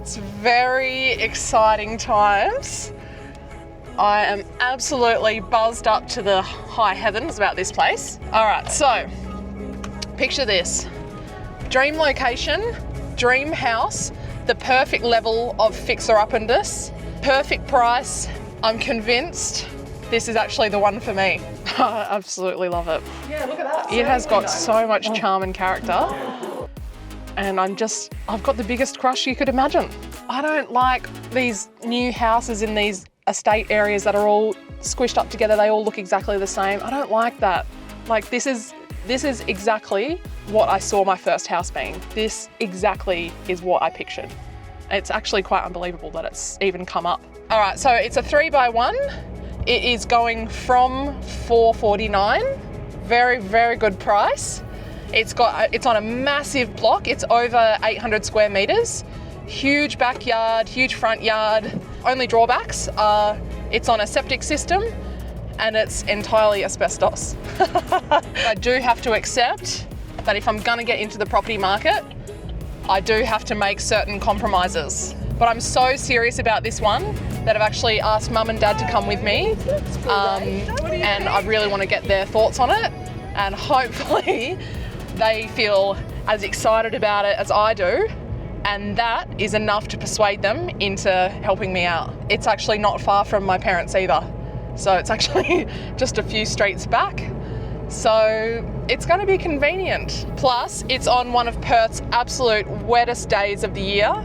It's very exciting times. I am absolutely buzzed up to the high heavens about this place. All right, so picture this. Dream location, dream house, the perfect level of fixer-upperness, perfect price. I'm convinced this is actually the one for me. I absolutely love it. Yeah, look at that. It has got so much charm and character. And I've got the biggest crush you could imagine. I don't like these new houses in these estate areas that are all squished up together. They all look exactly the same. I don't like that. Like this is exactly what I saw my first house being. This exactly is what I pictured. It's actually quite unbelievable that it's even come up. All right, so it's a 3x1. It is going from $449. Very, very good price. It's on a massive block. It's over 800 square meters. Huge backyard, huge front yard. Only drawbacks are it's on a septic system and it's entirely asbestos. I do have to accept that if I'm gonna get into the property market, I do have to make certain compromises. But I'm so serious about this one that I've actually asked Mum and Dad to come with me. And I really want to get their thoughts on it. And hopefully they feel as excited about it as I do, and that is enough to persuade them into helping me out. It's actually not far from my parents either, so it's actually just a few streets back, so it's going to be convenient. Plus, it's on one of Perth's absolute wettest days of the year,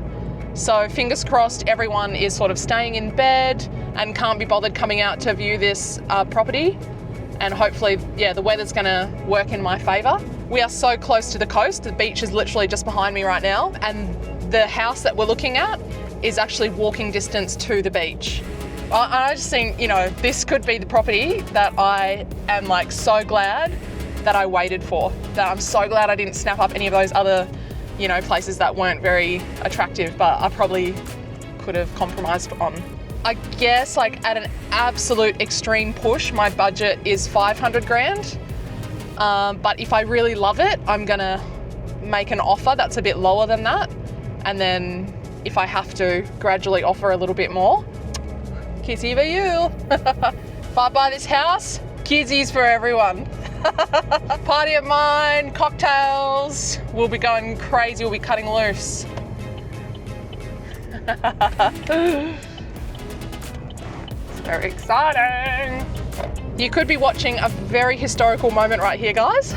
so fingers crossed everyone is sort of staying in bed and can't be bothered coming out to view this property. And hopefully, yeah, the weather's gonna work in my favour. We are so close to the coast. The beach is literally just behind me right now. And the house that we're looking at is actually walking distance to the beach. I just think, you know, this could be the property that I am like so glad that I waited for. That I'm so glad I didn't snap up any of those other, you know, places that weren't very attractive, but I probably could have compromised on. I guess like at an absolute extreme push, my budget is 500 grand. But if I really love it, I'm gonna make an offer that's a bit lower than that. And then if I have to, gradually offer a little bit more. Kizzy for you. If I buy this house, kizzies for everyone. Party of mine, cocktails. We'll be going crazy, we'll be cutting loose. Very exciting. You could be watching a very historical moment right here, guys.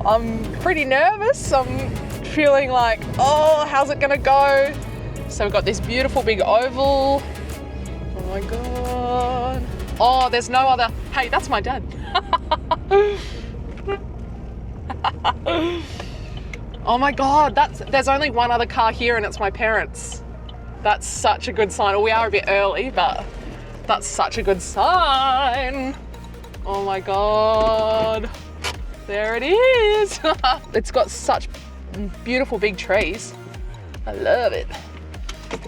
I'm pretty nervous. I'm feeling like, oh, how's it gonna go? So we've got this beautiful big oval. Oh my God. Oh, there's no other, hey, that's my dad. Oh my God, there's only one other car here and it's my parents. That's such a good sign. Well, we are a bit early, but that's such a good sign. Oh my God. There it is. It's got such beautiful big trees. I love it.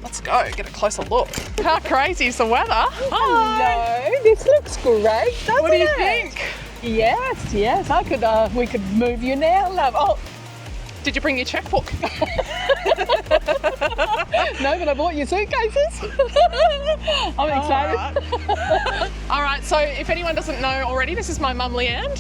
Let's go, get a closer look. How crazy is the weather? Hi. Hello, this looks great, doesn't it? What do you think? Yes, we could move you now, love. Oh, did you bring your checkbook? no, but I bought you suitcases. I'm excited. All right, so if anyone doesn't know already, this is my mum, Leanne.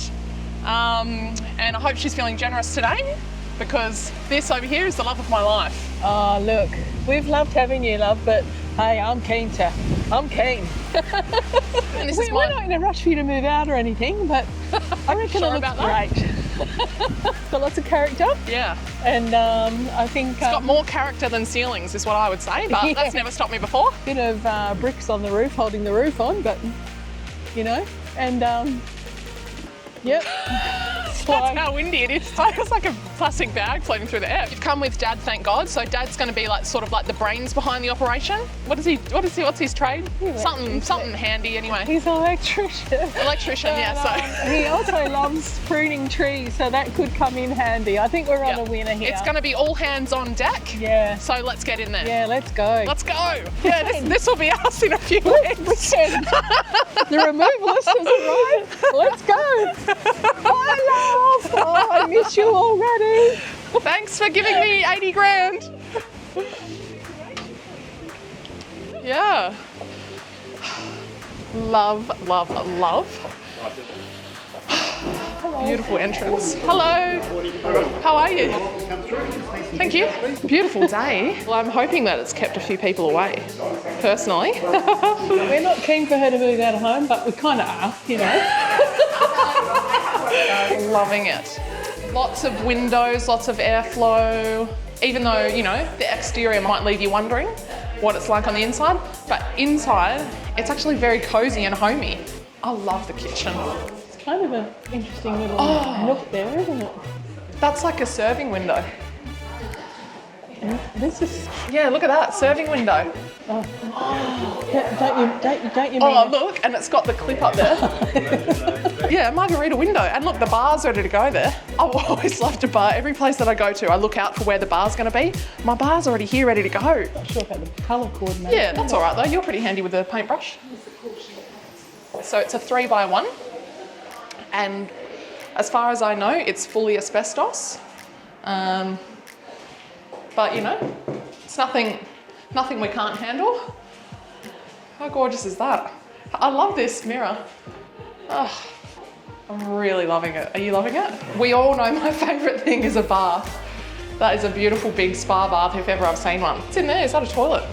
And I hope she's feeling generous today because this over here is the love of my life. Oh, look, we've loved having you, love, but hey, I'm keen. And this We're not in a rush for you to move out or anything, but I reckon Sure it looks about that? great. Got lots of character. Yeah. And I think It's got more character than ceilings is what I would say, but Yeah. that's never stopped me before. bit of bricks on the roof, holding the roof on, but you know, and yep. That's how windy it is. It's like a plastic bag floating through the air. You've come with Dad, thank God. So Dad's going to be like sort of like the brains behind the operation. What's his trade? Something handy anyway. He's an electrician. Electrician, yeah. So He also loves pruning trees, so that could come in handy. I think we're on a winner here. It's going to be all hands on deck. Yeah. So let's get in there. Yeah, let's go. Let's go. Yeah, this will be us in a few weeks. The removalist has arrived. Let's go. Bye, love. Oh, I miss you already. Thanks for giving me 80 grand. Yeah. Love, love, love. Beautiful entrance. Hello. How are you? Thank you. Beautiful day. Well, I'm hoping that it's kept a few people away, personally. We're not keen for her to move out of home, but we kind of are, you know. Loving it. Lots of windows, lots of airflow. Even though, you know, the exterior might leave you wondering what it's like on the inside, but inside, it's actually very cozy and homey. I love the kitchen. It's kind of an interesting little nook there, isn't it? That's like a serving window. And this is... Yeah, look at that, serving window. Don't you mean... Oh, look, and it's got the clip up there. Yeah, margarita window. And look, the bar's ready to go there. I always love to bar. Every place that I go to, I look out for where the bar's going to be. My bar's already here, ready to go. Not sure about the colour coordination. Yeah, that's all right though. You're pretty handy with the paintbrush. So it's a 3x1. And as far as I know, it's fully asbestos. But you know, it's nothing we can't handle. How gorgeous is that? I love this mirror. Oh, I'm really loving it. Are you loving it? We all know my favourite thing is a bath. That is a beautiful big spa bath if ever I've seen one. It's in there, is that a toilet?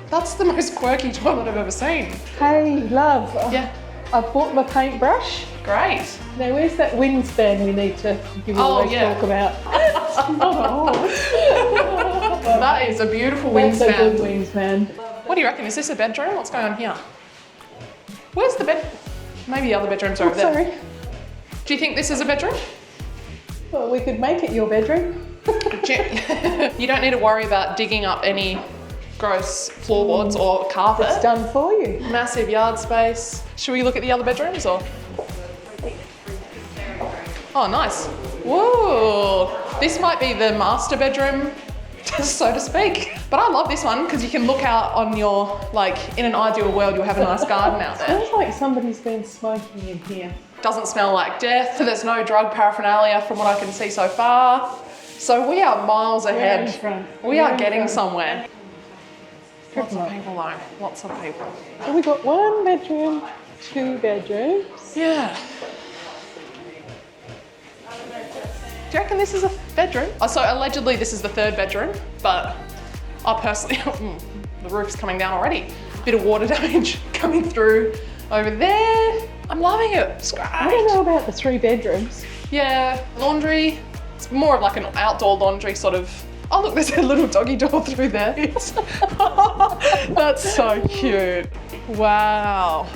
That's the most quirky toilet I've ever seen. Hey, love. Yeah. I bought my paintbrush. Great. Now, where's that wingspan we need to give always talk about? That is a beautiful That's wingspan. a good wingspan. What do you reckon? Is this a bedroom? What's going on here? Where's the bed? Maybe the other bedrooms are over there. Sorry. Do you think this is a bedroom? Well, we could make it your bedroom. You don't need to worry about digging up any gross floorboards or carpet. It's done for you. Massive yard space. Should we look at the other bedrooms or? Oh, nice. Whoa. This might be the master bedroom, so to speak. But I love this one because you can look out on your, like, in an ideal world, you'll have a nice garden out there. Smells like somebody's been smoking in here. Doesn't smell like death. There's no drug paraphernalia from what I can see so far. So we are miles ahead. We are getting somewhere. Lots of people though, lots of people. So we got 1 bedroom, 2 bedrooms. Yeah. Do you reckon this is a bedroom? Oh, so allegedly this is the 3rd bedroom, but I personally, the roof's coming down already. Bit of water damage coming through over there. I'm loving it, it's great. I don't know about the 3 bedrooms. Yeah, laundry. It's more of like an outdoor laundry sort of. Oh look, there's a little doggy door through there. That's so cute. Wow.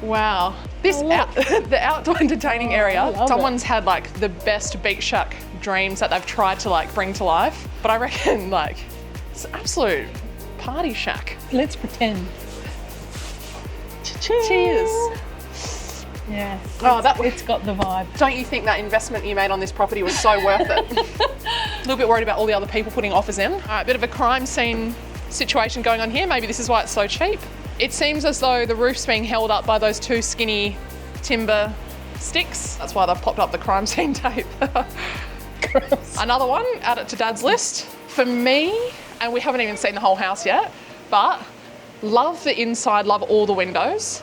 Wow. This the outdoor entertaining area, someone's had like the best beach shack dreams that they've tried to like bring to life. But I reckon like it's an absolute party shack. Let's pretend. Cheers. Yeah. Oh, it's got the vibe. Don't you think that investment you made on this property was so worth it? A little bit worried about all the other people putting offers in. All right, bit of a crime scene situation going on here. Maybe this is why it's so cheap. It seems as though the roof's being held up by those 2 skinny timber sticks. That's why they've popped up the crime scene tape. Another one, add it to Dad's list. For me, and we haven't even seen the whole house yet, but love the inside, love all the windows.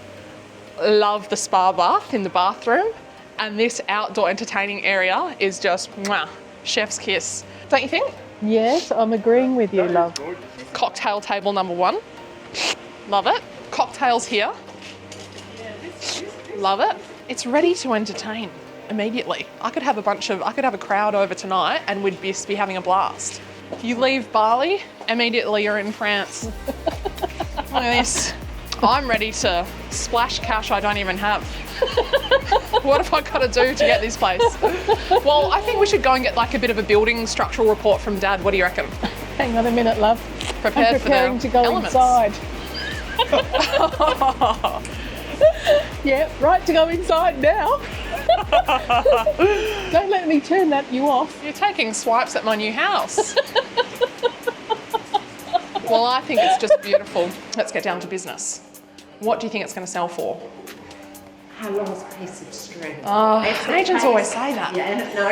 Love the spa bath in the bathroom, and this outdoor entertaining area is just mwah, chef's kiss. Don't you think? Yes, I'm agreeing with you, love. Cocktail table number 1. Love it. Cocktails here. Love it. It's ready to entertain immediately. I could have a crowd over tonight and we'd just be having a blast. You leave Bali, immediately you're in France. Look at this. I'm ready to splash cash I don't even have. What have I got to do to get this place? Well, I think we should go and get like a bit of a building structural report from Dad. What do you reckon? Hang on a minute, love. Prepared I'm preparing for the to go elements. inside. Yeah, right to go inside now. Don't let me turn you off. You're taking swipes at my new house. Well, I think it's just beautiful. Let's get down to business. What do you think it's going to sell for? how long's a piece of string? Agents always say that. Yeah, no,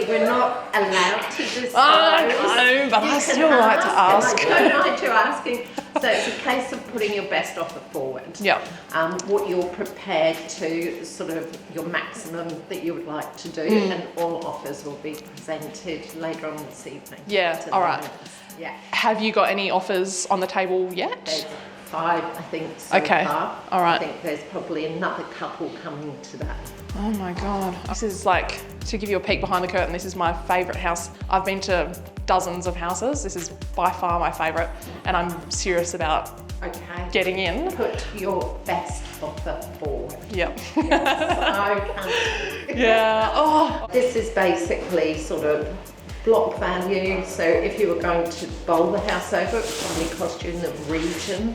we're not allowed to disclose. No, but I still like to ask. I don't mind you asking. So it's a case of putting your best offer forward. Yeah. What you're prepared to, sort of your maximum that you would like to do, and all offers will be presented later on this evening. Yeah, all right. Yeah. Have you got any offers on the table yet? There's 5, I think, so far. All right. I think there's probably another couple coming to that. Oh my God. This is like, to give you a peek behind the curtain, this is my favourite house. I've been to dozens of houses. This is by far my favourite, and I'm serious about getting in. Put your best offer forward. Yep. Yeah. Oh. This is basically sort of block value. So if you were going to bowl the house over, it would probably cost you in the region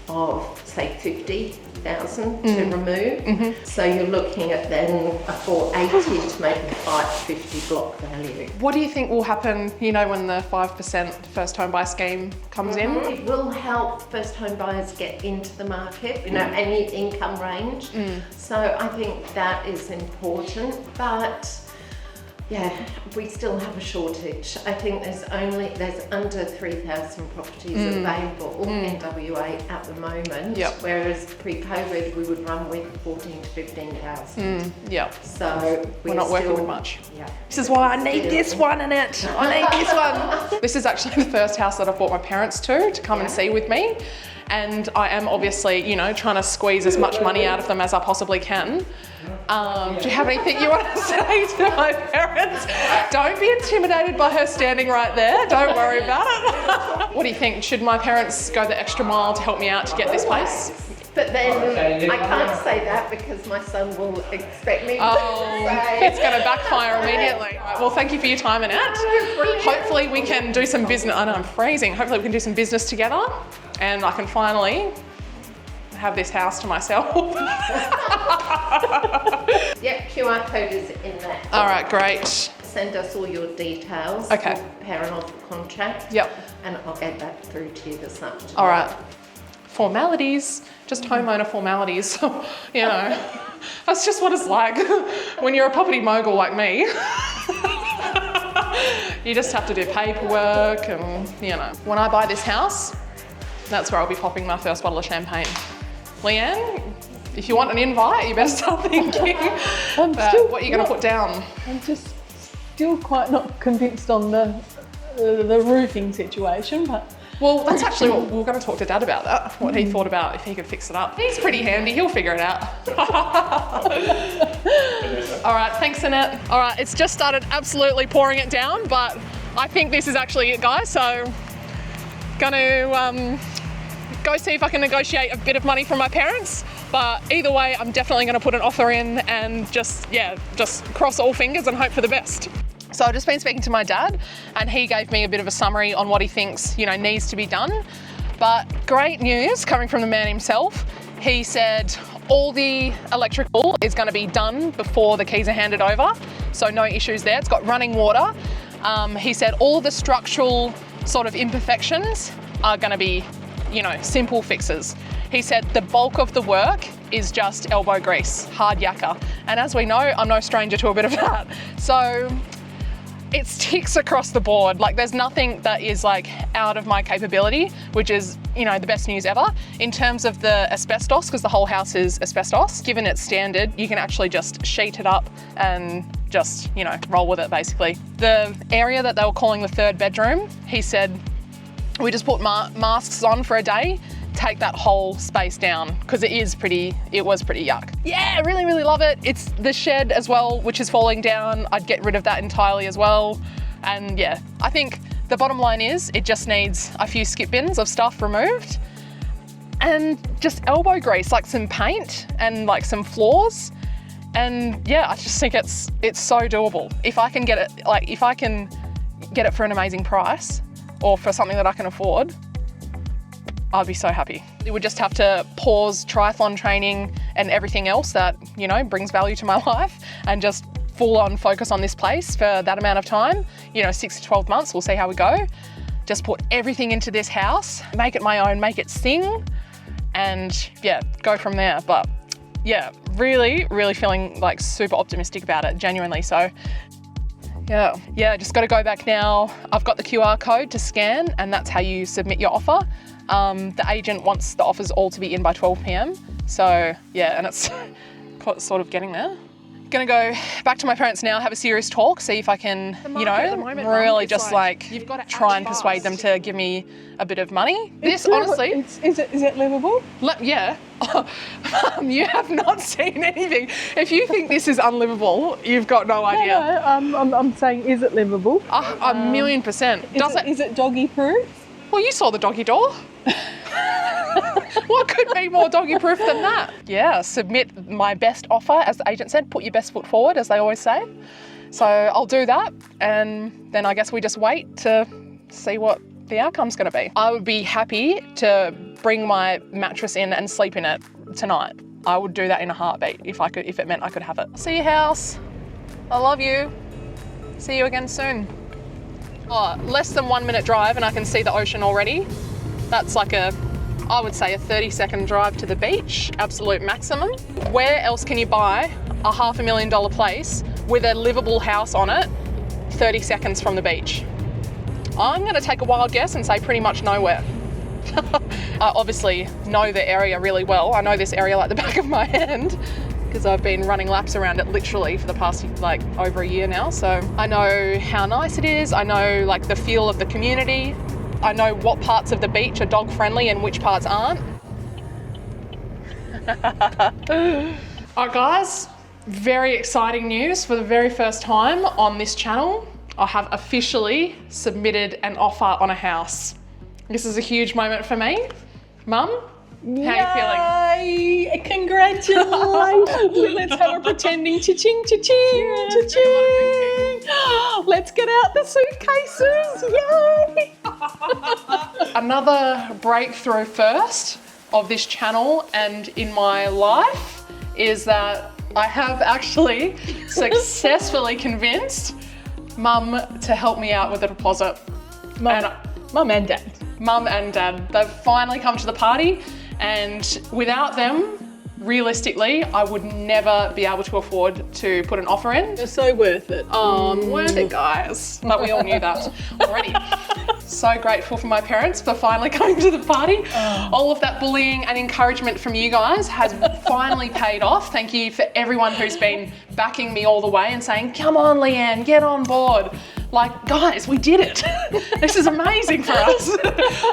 of, say, 50,000 to remove. So you're looking at then a 480 to make a 550 block value. What do you think will happen, you know, when the 5% first home buy scheme comes in? It will help first home buyers get into the market, you know, any income range. So I think that is important, but yeah, we still have a shortage. I think there's under 3,000 properties available in WA at the moment, whereas pre-COVID we would run with 14 to 15,000. So we're not working with much. Yeah. This is why I need this one in it. I need this one. This is actually the first house that I've brought my parents to come and see with me. And I am obviously, you know, trying to squeeze as much money out of them as I possibly can. Do you have anything you want to say to my parents? Don't be intimidated by her standing right there. Don't worry about it. What do you think? Should my parents go the extra mile to help me out to get this place? But then I can't say that because my son will expect me to say. It's going to backfire immediately. Right, well, thank you for your time, Annette. Hopefully we can do some business. I know I'm freezing. Hopefully we can do some business together and I can finally have this house to myself. Yep, QR code is in there. All right, great. Send us all your details. Okay. We'll prepare an offer contract. Yep. And I'll get that through to you this afternoon. All right. Formalities, just homeowner formalities. You know, that's just what it's like when you're a property mogul like me. You just have to do paperwork and, you know. When I buy this house, that's where I'll be popping my first bottle of champagne. Leanne, if you want an invite, you better start thinking about what you're going to put down. I'm just still quite not convinced on the roofing situation, but... Well, that's actually what we're going to talk to Dad about that, what he thought about if he could fix it up. He's pretty handy, he'll figure it out. All right, thanks, Annette. All right, it's just started absolutely pouring it down, but I think this is actually it, guys, so gonna go see if I can negotiate a bit of money from my parents, but either way, I'm definitely going to put an offer in and just cross all fingers and hope for the best. So I've just been speaking to my dad and he gave me a bit of a summary on what he thinks, you know, needs to be done. But great news coming from the man himself. He said all the electrical is going to be done before the keys are handed over. So no issues there. It's got running water. He said all the structural sort of imperfections are going to be, you know, simple fixes. He said the bulk of the work is just elbow grease, hard yakka. And as we know, I'm no stranger to a bit of that. So it's ticks across the board. Like there's nothing that is like out of my capability, which is, you know, the best news ever. In terms of the asbestos, because the whole house is asbestos, given its standard, you can actually just sheet it up and just, you know, roll with it basically. The area that they were calling the third bedroom, he said, we just put masks on for a day, take that whole space down because it was pretty yuck. Yeah, really, really love it. It's the shed as well, which is falling down. I'd get rid of that entirely as well. And yeah, I think the bottom line is it just needs a few skip bins of stuff removed and just elbow grease, like some paint and like some floors. And yeah, I just think it's so doable. If I can get it for an amazing price or for something that I can afford, I'd be so happy. We would just have to pause triathlon training and everything else that, you know, brings value to my life and just full on focus on this place for that amount of time, you know, 6 to 12 months, we'll see how we go. Just put everything into this house, make it my own, make it sing, and yeah, go from there. But yeah, really, really feeling like super optimistic about it, genuinely. So yeah, just got to go back now. I've got the QR code to scan, and that's how you submit your offer. The agent wants the offers all to be in by 12 p.m. So yeah, and it's sort of getting there. Gonna go back to my parents now, have a serious talk, see if I can, really just like try and persuade them to give me a bit of money. This honestly, is it livable? Yeah. You have not seen anything. If you think this is unlivable, you've got no idea. No, I'm saying, is it livable? 1,000,000%. Is it doggy proof? Well, you saw the doggy door. What could be more doggy proof than that? Yeah, submit my best offer, as the agent said, put your best foot forward, as they always say. So I'll do that, and then I guess we just wait to see what the outcome's going to be. I would be happy to bring my mattress in and sleep in it tonight. I would do that in a heartbeat if it meant I could have it. See you, house. I love you. See you again soon. Oh, less than 1 minute drive and I can see the ocean already. That's like I would say a 30-second drive to the beach, absolute maximum. Where else can you buy a $500,000 place with a livable house on it 30 seconds from the beach? I'm going to take a wild guess and say pretty much nowhere. I obviously know the area really well. I know this area like the back of my hand because I've been running laps around it literally for the past over a year now. So I know how nice it is. I know like the feel of the community. I know what parts of the beach are dog friendly and which parts aren't. All right, guys, very exciting news. For the very first time on this channel, I have officially submitted an offer on a house. This is a huge moment for me. Mum, how are you feeling? Congratulations. Let's have a pretending cha-ching, cha-ching, cha-ching. Let's get out the suitcases. Yay. Another breakthrough first of this channel and in my life is that I have actually successfully convinced Mum to help me out with a deposit. Mum and Dad. Mum and Dad. They've finally come to the party, and without them, realistically, I would never be able to afford to put an offer in. They're so worth it. Worth it, guys. But we all knew that already. So grateful for my parents for finally coming to the party. All of that bullying and encouragement from you guys has finally paid off. Thank you for everyone who's been backing me all the way and saying, come on, Leanne, get on board. Like, guys, we did it. This is amazing for us.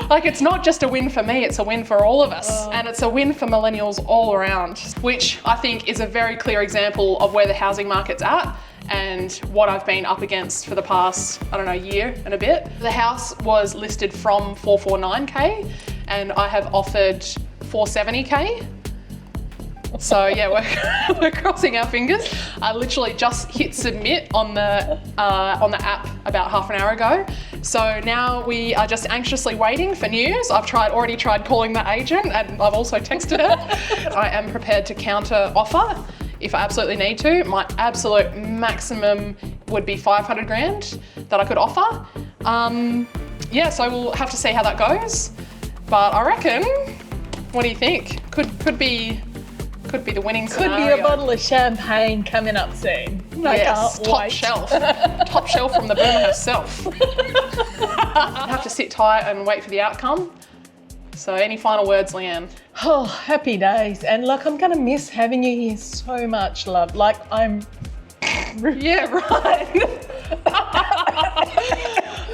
Like, it's not just a win for me, it's a win for all of us. And it's a win for millennials all around, which I think is a very clear example of where the housing market's at and what I've been up against for the past, year and a bit. The house was listed from 449K and I have offered 470K. So yeah, we're crossing our fingers. I literally just hit submit on the app about half an hour ago. So now we are just anxiously waiting for news. I've already tried calling the agent and I've also texted her. I am prepared to counter offer if I absolutely need to. My absolute maximum would be 500 grand that I could offer. So we'll have to see how that goes. But I reckon, what do you think? Could be the winning scenario. Could be a bottle of champagne coming up soon. Yes, top shelf. Top shelf from the boomer herself. I have to sit tight and wait for the outcome. So any final words, Leanne? Oh, happy days. And look, I'm going to miss having you here so much, love. Like, I'm... Yeah, right.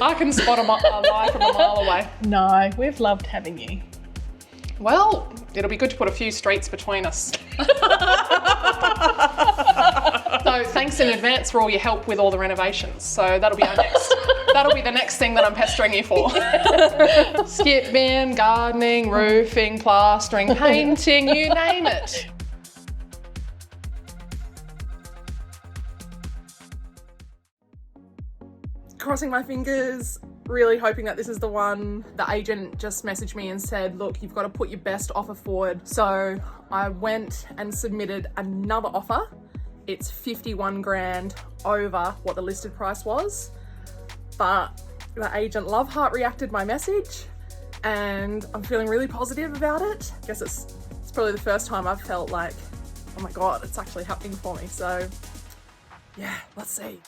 I can spot a lie from a mile away. No, we've loved having you. Well, it'll be good to put a few streets between us. So thanks in advance for all your help with all the renovations. So that'll be the next thing that I'm pestering you for. Skip bin, gardening, roofing, plastering, painting, you name it. Crossing my fingers, really hoping that this is the one. The agent just messaged me and said, look, you've got to put your best offer forward. So I went and submitted another offer. It's 51 grand over what the listed price was. But the agent love heart reacted my message and I'm feeling really positive about it. I guess it's probably the first time I've felt like oh my God, it's actually happening for me. So yeah, let's see.